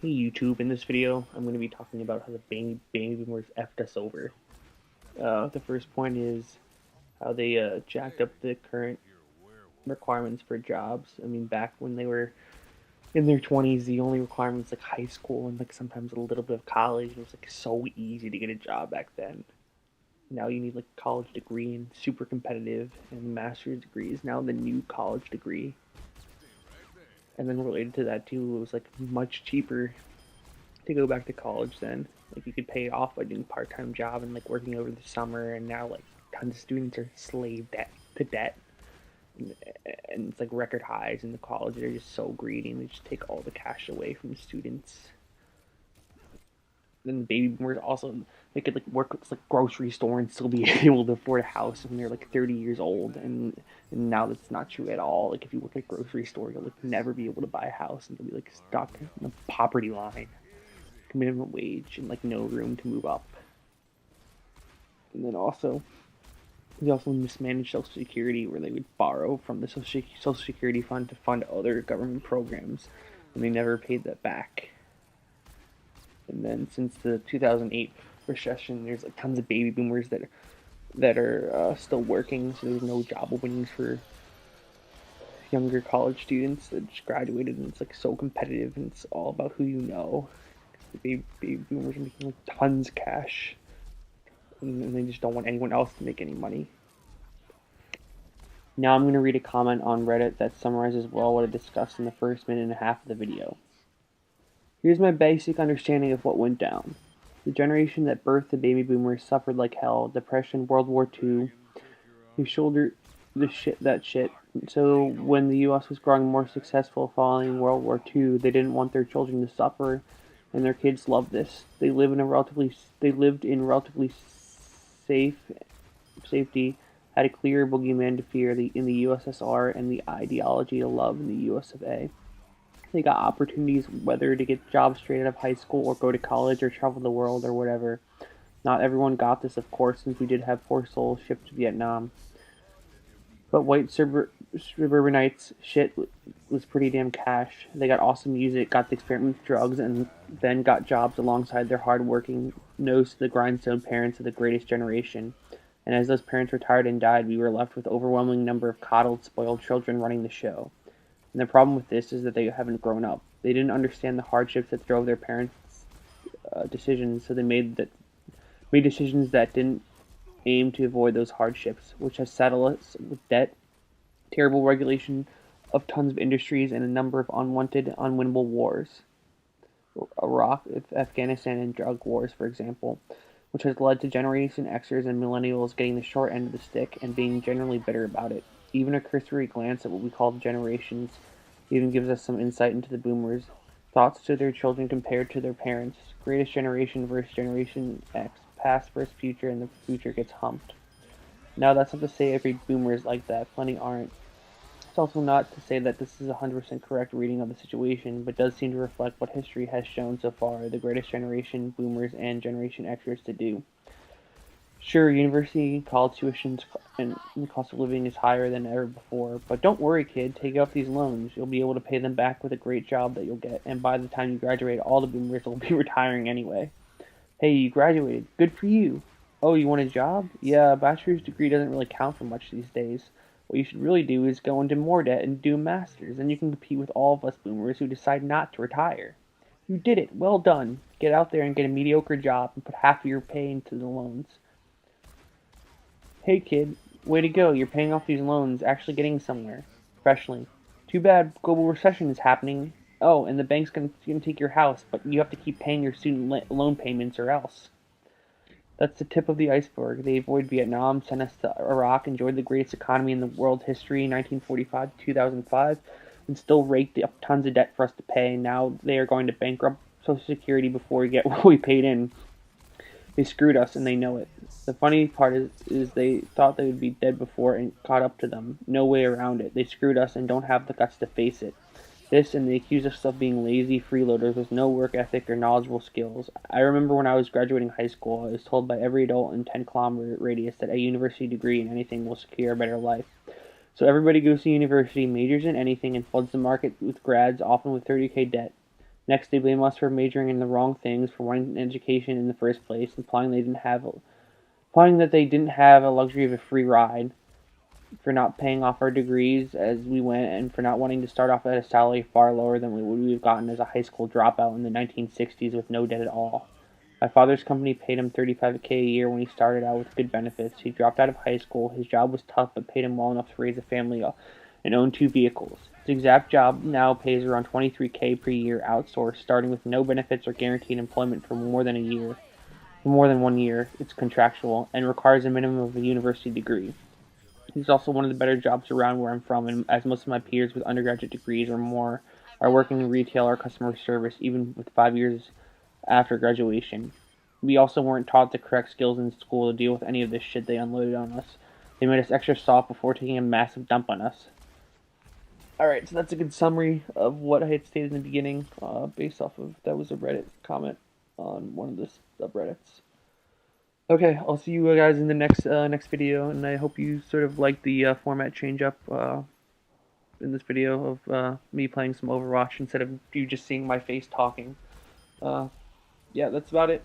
Hey YouTube, in this video I'm going to be talking about how the baby boomers effed us over. The first point is how they jacked up the current requirements for jobs. I mean, back when they were in their 20s, the only requirements like high school and like sometimes a little bit of college. It was like so easy to get a job back then. Now you need like a college degree and super competitive, and the master's degree is now the new college degree. And then related to that too, it was like much cheaper to go back to college then. Like you could pay it off by doing part-time job and like working over the summer, and now like tons of students are slave to debt, and, and it's like record highs in the college. They're just so greedy, and they just take all the cash away from the students. Then the baby boomers also, they could like work at like grocery store and still be able to afford a house when they're like 30 years old, and now that's not true at all. Like if you work at a grocery store, you'll like never be able to buy a house, and you'll be like stuck in the poverty line, minimum wage, and like no room to move up. And then also, they also mismanaged Social Security, where they would borrow from the Social Security fund to fund other government programs, and they never paid that back. And then since the 2008 recession, there's like tons of baby boomers that are still working, so there's no job openings for younger college students that just graduated, and it's like so competitive, and it's all about who you know. The baby boomers are making like tons of cash, and they just don't want anyone else to make any money. Now I'm going to read a comment on Reddit that summarizes well what I discussed in the first minute and a half of the video. Here's my basic understanding of what went down. The generation that birthed the baby boomers suffered like hell, depression, World War II. They shouldered that shit. So when the US was growing more successful following World War II, they didn't want their children to suffer, and their kids loved this. They lived in relatively safe safety, had a clear boogeyman to fear in the USSR and the ideology to love in the US of A. They got opportunities whether to get jobs straight out of high school or go to college or travel the world or whatever. Not everyone got this, of course, since we did have poor souls shipped to Vietnam. But white suburbanites shit was pretty damn cash. They got awesome music, got to experiment with drugs, and then got jobs alongside their hard-working, nose to the grindstone parents of the greatest generation. And as those parents retired and died, we were left with an overwhelming number of coddled, spoiled children running the show. And the problem with this is that they haven't grown up. They didn't understand the hardships that drove their parents' decisions, so they made decisions that didn't aim to avoid those hardships, which has saddled us with debt, terrible regulation of tons of industries, and a number of unwanted, unwinnable wars. Iraq, Afghanistan, and drug wars, for example, which has led to Generation Xers and millennials getting the short end of the stick and being generally bitter about it. Even a cursory glance at what we call the generations even gives us some insight into the boomers' thoughts to their children compared to their parents. Greatest generation versus Generation X, past versus future, and the future gets humped. Now, that's not to say every boomer is like that, plenty aren't. It's also not to say that this is a 100% correct reading of the situation, but does seem to reflect what history has shown so far the greatest generation, boomers, and Generation Xers to do. Sure, university, college tuitions, and the cost of living is higher than ever before, but don't worry, kid, take out these loans. You'll be able to pay them back with a great job that you'll get, and by the time you graduate, all the boomers will be retiring anyway. Hey, you graduated. Good for you. Oh, you want a job? Yeah, a bachelor's degree doesn't really count for much these days. What you should really do is go into more debt and do a master's, and you can compete with all of us boomers who decide not to retire. You did it. Well done. Get out there and get a mediocre job and put half of your pay into the loans. Hey, kid. Way to go. You're paying off these loans, actually getting somewhere. Professionally. Too bad global recession is happening. Oh, and the bank's gonna take your house, but you have to keep paying your student loan payments or else. That's the tip of the iceberg. They avoided Vietnam, sent us to Iraq, enjoyed the greatest economy in the world history, 1945 to 2005, and still raked up tons of debt for us to pay. Now they are going to bankrupt Social Security before we get what we paid in. They screwed us, and they know it. The funny part is they thought they would be dead before it caught up to them. No way around it. They screwed us and don't have the guts to face it. This, and they accuse us of being lazy freeloaders with no work ethic or knowledgeable skills. I remember when I was graduating high school, I was told by every adult in 10-kilometer radius that a university degree in anything will secure a better life. So everybody goes to university, majors in anything, and floods the market with grads, often with 30K debt. Next, they blame us for majoring in the wrong things, for wanting an education in the first place, implying that they didn't have a luxury of a free ride, for not paying off our degrees as we went, and for not wanting to start off at a salary far lower than we would have gotten as a high school dropout in the 1960s with no debt at all. My father's company paid him $35K a year when he started out with good benefits. He dropped out of high school. His job was tough, but paid him well enough to raise a family and own 2 vehicles. His exact job now pays around $23K per year outsourced, starting with no benefits or guaranteed employment for more than a year. For more than 1 year, it's contractual, and requires a minimum of a university degree. It's also one of the better jobs around where I'm from, and as most of my peers with undergraduate degrees or more are working in retail or customer service, even with 5 years after graduation. We also weren't taught the correct skills in school to deal with any of this shit they unloaded on us. They made us extra soft before taking a massive dump on us. Alright, so that's a good summary of what I had stated in the beginning, based off of, that was a Reddit comment on one of the subreddits. Okay, I'll see you guys in the next video, and I hope you sort of like the format change up in this video of me playing some Overwatch instead of you just seeing my face talking. Yeah, that's about it.